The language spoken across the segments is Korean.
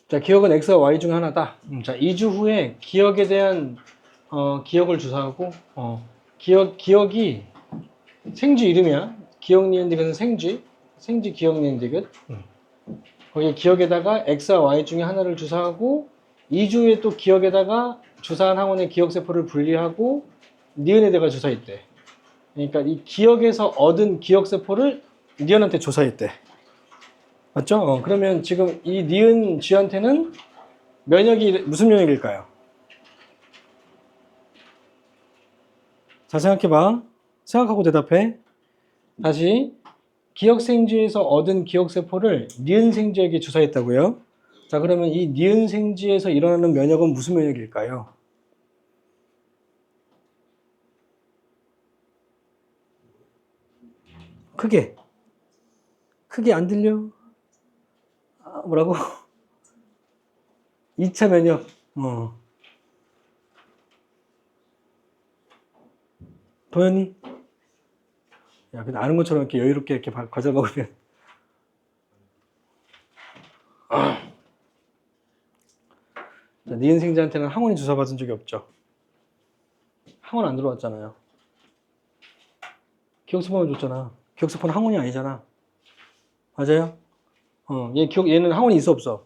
자, 기억은 X와 Y 중 하나다. 자, 2주 후에 기억에 대한 기억을 주사하고 기억이 생쥐 이름이야. 기억 니은 디귿은 생쥐 기억 니은 디귿. 거기 기억에다가 X와 Y 중에 하나를 주사하고 2주 후에 또 기억에다가 주사한 항원의 기억세포를 분리하고 니은에다가 주사했대. 그러니까 이 기억에서 얻은 기억세포를 니은한테 조사했대. 맞죠? 그러면 지금 이 니은 쥐한테는 면역이 무슨 면역일까요? 자, 생각해봐. 생각하고 대답해. 다시 기억생쥐에서 얻은 기억세포를 니은생쥐에게 주사했다고요? 자, 그러면 이 니은생쥐에서 일어나는 면역은 무슨 면역일까요? 크게 안 들려? 뭐라고? 2차 면역. 도현이? 야, 근데 아는 것처럼 이렇게 여유롭게 이렇게 과자 먹으면. 자, 니은생쥐한테는 항원이 주사받은 적이 없죠. 항원 안 들어왔잖아요. 기억세포만 줬잖아. 기억세포는 항원이 아니잖아. 맞아요? 얘는 항원이 있어 없어?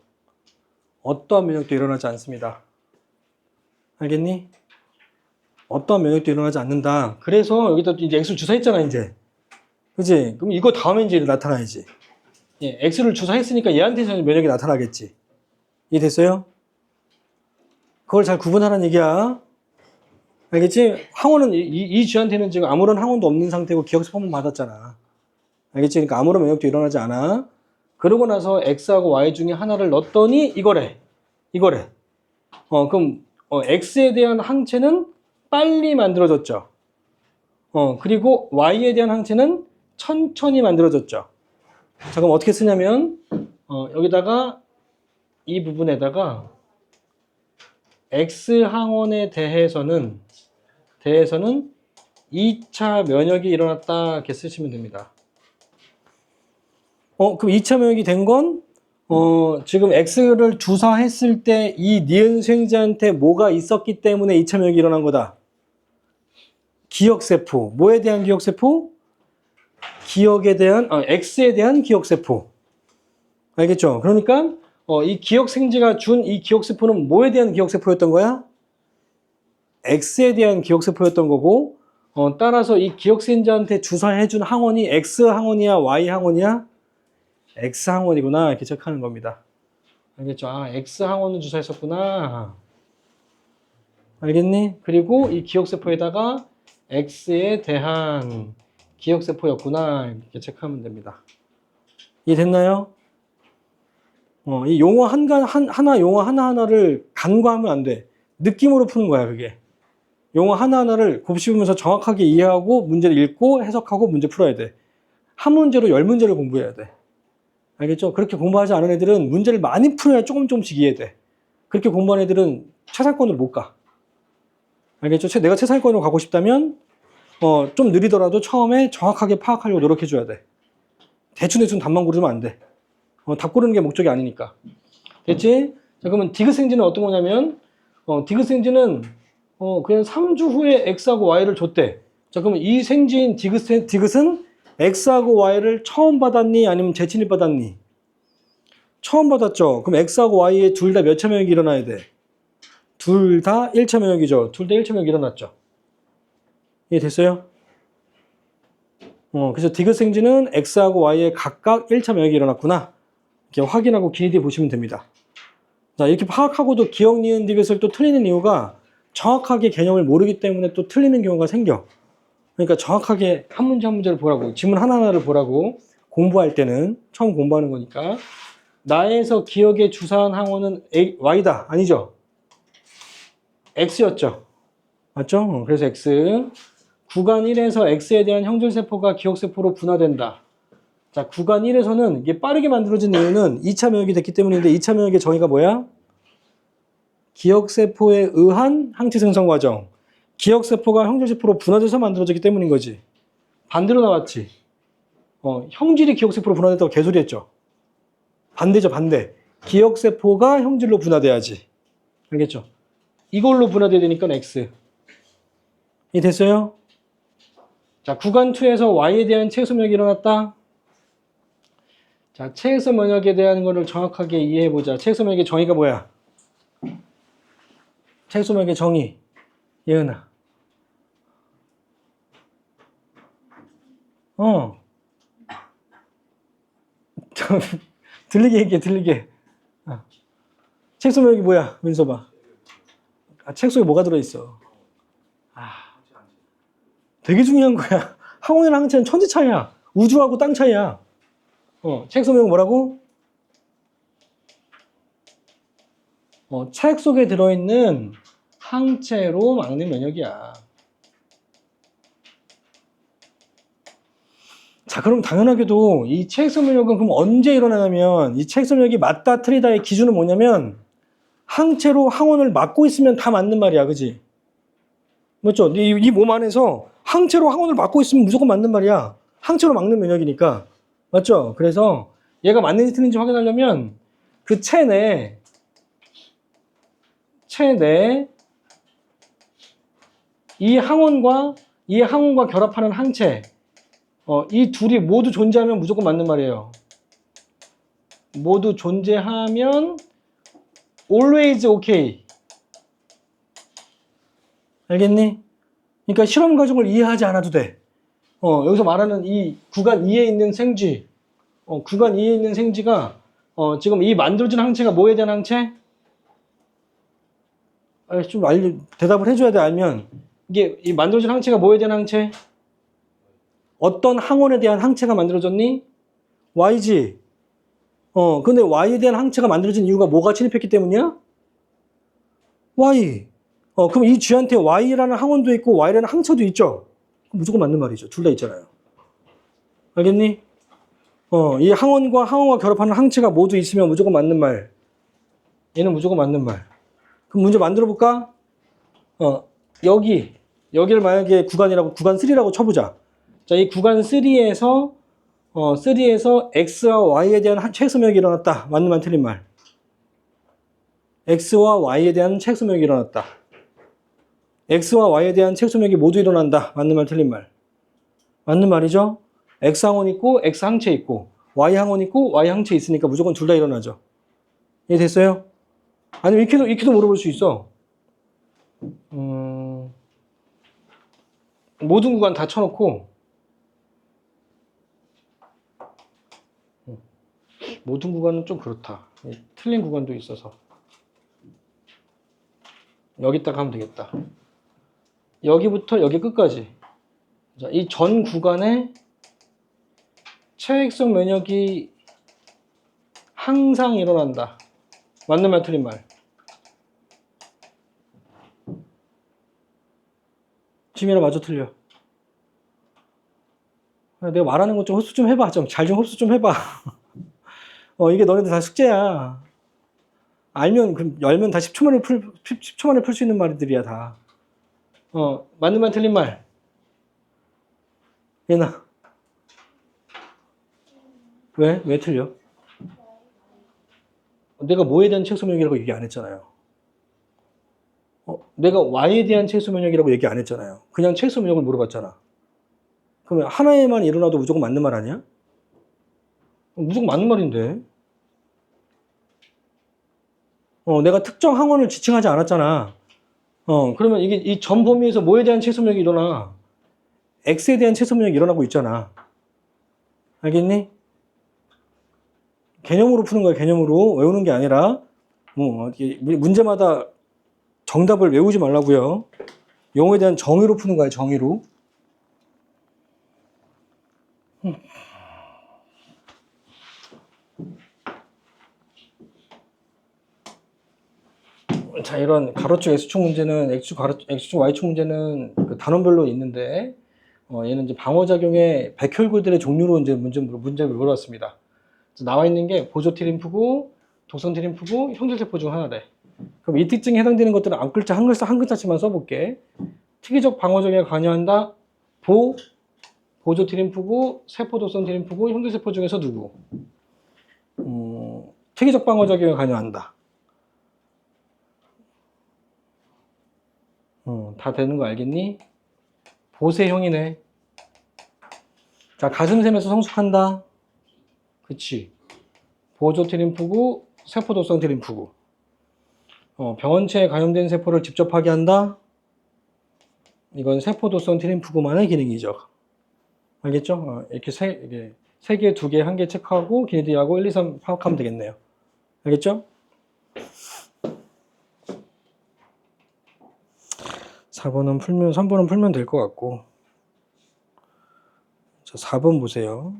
어떠한 면역도 일어나지 않습니다. 알겠니? 어떠한 면역도 일어나지 않는다. 그래서 여기다 이제 X를 주사했잖아, 이제. 그치? 그럼 이거 다음에 이제 나타나야지. 예, X를 주사했으니까 얘한테서는 면역이 나타나겠지. 이해됐어요? 그걸 잘 구분하라는 얘기야. 알겠지? 항원은, 이 쥐한테는 지금 아무런 항원도 없는 상태고 기억세포만 받았잖아. 알겠지? 그러니까 아무런 면역도 일어나지 않아. 그러고 나서 X하고 Y 중에 하나를 넣었더니 이거래. 그럼 X에 대한 항체는 빨리 만들어졌죠. 그리고 Y에 대한 항체는 천천히 만들어졌죠. 자, 그럼 어떻게 쓰냐면 여기다가 이 부분에다가 X 항원에 대해서는 2차 면역이 일어났다 이렇게 쓰시면 됩니다. 그럼 2차 면역이 된 건 지금 X를 주사했을 때 이 니은생쥐한테 뭐가 있었기 때문에 2차 면역이 일어난 거다. 기억세포. 뭐에 대한 기억세포? X에 대한 기억세포. 알겠죠? 그러니까 이 기억생쥐가 준 이 기억세포는 뭐에 대한 기억세포였던 거야? X에 대한 기억세포였던 거고 따라서 이 기억생쥐한테 주사해준 항원이 X 항원이야? Y 항원이야? X 항원이구나 이렇게 체크하는 겁니다. 알겠죠? 아, X 항원을 주사했었구나. 알겠니? 그리고 이 기억세포에다가 X에 대한 기억세포였구나 이렇게 체크하면 됩니다. 이해됐나요? 이 용어 용어 하나하나를 간과하면 안 돼. 느낌으로 푸는 거야, 그게. 용어 하나하나를 곱씹으면서 정확하게 이해하고 문제를 읽고 해석하고 문제 풀어야 돼. 한 문제로 10문제를 공부해야 돼. 알겠죠? 그렇게 공부하지 않은 애들은 문제를 많이 풀어야 조금씩 이해돼. 그렇게 공부한 애들은 최상권으로 못 가. 알겠죠? 내가 최상권으로 가고 싶다면 좀 느리더라도 처음에 정확하게 파악하려고 노력해줘야 돼. 대충 답만 고르면 안 돼. 답 고르는 게 목적이 아니니까. 됐지? 자, 그러면 디귿생쥐는 어떤 거냐면 디귿생쥐는 그냥 3주 후에 X하고 Y를 줬대. 자, 그러면 이 생쥐인 디귿은 X하고 Y를 처음 받았니? 아니면 재침입 받았니? 처음 받았죠. 그럼 X하고 Y에 둘 다 몇 차 면역이 일어나야 돼? 둘 다 1차 면역이죠. 둘 다 1차 면역이 일어났죠. 이해됐어요? 그래서 디귿생쥐는 X하고 Y에 각각 1차 면역이 일어났구나. 이렇게 확인하고 기니디 보시면 됩니다. 자, 이렇게 파악하고도 기억 니은 디귿을 또 틀리는 이유가 정확하게 개념을 모르기 때문에 또 틀리는 경우가 생겨. 그러니까 정확하게 한 문제 한 문제를 보라고, 지문 하나하나를 보라고 공부할 때는 처음 공부하는 거니까. 나에서 기억에 주사한 항원은 Y다. 아니죠? X였죠. 맞죠? 그래서 X. 구간 1에서 X에 대한 형질세포가 기억세포로 분화된다. 자, 구간 1에서는 이게 빠르게 만들어진 이유는 2차 면역이 됐기 때문인데 2차 면역의 정의가 뭐야? 기억세포에 의한 항체 생성 과정. 기억세포가 형질세포로 분화돼서 만들어졌기 때문인 거지. 반대로 나왔지. 형질이 기억세포로 분화됐다고 개소리 했죠. 반대죠, 반대. 기억세포가 형질로 분화돼야지. 알겠죠? 이걸로 분화돼야 되니까 X. 이 됐어요? 자, 구간 2에서 Y에 대한 최소 면역이 일어났다. 자, 최소 면역에 대한 거를 정확하게 이해해보자. 최소 면역의 정의가 뭐야? 최소 면역의 정의. 예은아. 들리게 얘기해, 들리게. 책 속에 여기 뭐야? 민서봐. 책 속에 뭐가 들어있어? 되게 중요한 거야. 항원이랑 항체는 천지 차이야. 우주하고 땅 차이야. 책 속에 뭐라고? 책 속에 들어있는 항체로 막는 면역이야. 자, 그럼 당연하게도 이 체액성 면역은 그럼 언제 일어나냐면, 이 체액성 면역이 맞다 틀리다의 기준은 뭐냐면, 항체로 항원을 막고 있으면 다 맞는 말이야, 그지? 맞죠? 이 몸 안에서 항체로 항원을 막고 있으면 무조건 맞는 말이야. 항체로 막는 면역이니까. 맞죠? 그래서 얘가 맞는지 틀린지 확인하려면 그 체 내에 이 항원과 결합하는 항체, 이 둘이 모두 존재하면 무조건 맞는 말이에요. 모두 존재하면 always okay. 알겠니? 그러니까 실험 과정을 이해하지 않아도 돼. 여기서 말하는 이 구간 2에 있는 생쥐, 구간 2에 있는 생쥐가 지금 이 만들어진 항체가 뭐에 대한 항체? 좀 대답을 해줘야 돼. 알면 이게 이 만들어진 항체가 뭐에 대한 항체? 어떤 항원에 대한 항체가 만들어졌니? Y지. 근데 Y에 대한 항체가 만들어진 이유가 뭐가 침입했기 때문이야? Y. 그럼 이 G한테 Y라는 항원도 있고 Y라는 항체도 있죠? 무조건 맞는 말이죠. 둘 다 있잖아요. 알겠니? 이 항원과 결합하는 항체가 모두 있으면 무조건 맞는 말. 얘는 무조건 맞는 말. 그럼 문제 만들어 볼까? 여기를 만약에 구간 3라고 쳐보자. 자, 이 구간 3에서 X와 Y에 대한 체액성 면역이 일어났다. 맞는 말, 틀린 말. X와 Y에 대한 체액성 면역이 일어났다. X와 Y에 대한 체액성 면역이 모두 일어난다. 맞는 말, 틀린 말. 맞는 말이죠? X 항원 있고 X 항체 있고 Y 항원 있고 Y 항체 있으니까 무조건 둘 다 일어나죠. 이해 됐어요? 아니면 이렇게도 물어볼 수 있어. 모든 구간 다 쳐놓고 모든 구간은 좀 그렇다. 틀린 구간도 있어서 여기다가 하면 되겠다. 여기부터 여기 끝까지. 자, 이 전 구간에 체액성 면역이 항상 일어난다. 맞는 말, 틀린 말. 지민아, 맞아, 틀려. 내가 말하는 거 좀 흡수 좀 해봐. 잘 좀 흡수 좀 해봐. 이게 너네들 다 숙제야. 열면 다 10초 만에 풀 수 있는 말들이야, 다. 맞는 말, 틀린 말. 얘나. 왜 틀려? 내가 뭐에 대한 체액성 면역이라고 얘기 안 했잖아요. 내가 Y에 대한 체액성 면역이라고 얘기 안 했잖아요. 그냥 체액성 면역을 물어봤잖아. 그러면 하나에만 일어나도 무조건 맞는 말 아니야? 무조건 맞는 말인데. 내가 특정 항원을 지칭하지 않았잖아. 그러면 이게 이 전 범위에서 뭐에 대한 체액성 면역이 일어나? X에 대한 체액성 면역이 일어나고 있잖아. 알겠니? 개념으로 푸는 거야, 개념으로. 외우는 게 아니라, 문제마다 정답을 외우지 말라고요. 용어에 대한 정의로 푸는 거야, 정의로. 자, 이런 가로축 X축 문제는, X축 Y축 문제는 그 단원별로 있는데, 얘는 이제 방어작용의 백혈구들의 종류로 이제 문제를 물어봤습니다. 나와 있는 게 보조 T림프구, 독성 T림프구, 형질세포 중 하나래. 그럼 이 특징에 해당되는 것들은 한 글자씩만 써볼게. 특이적 방어작용에 관여한다. 보조 T림프구, 세포 독성 T림프구, 형질세포 중에서 누구? 체계적 방어 작용에 관여한다. 다 되는 거 알겠니? 보세형이네. 자, 가슴샘에서 성숙한다. 그치. 보조트림프구, 세포독성 트림프구. 병원체에 감염된 세포를 직접 파괴한다. 이건 세포독성 트림프구만의 기능이죠. 알겠죠? 이렇게 세 개, 두 개, 한 개 체크하고 기니디하고 1, 2, 3 파악하면 되겠네요. 알겠죠? 4번은 풀면, 3번은 풀면 될 것 같고. 자, 4번 보세요.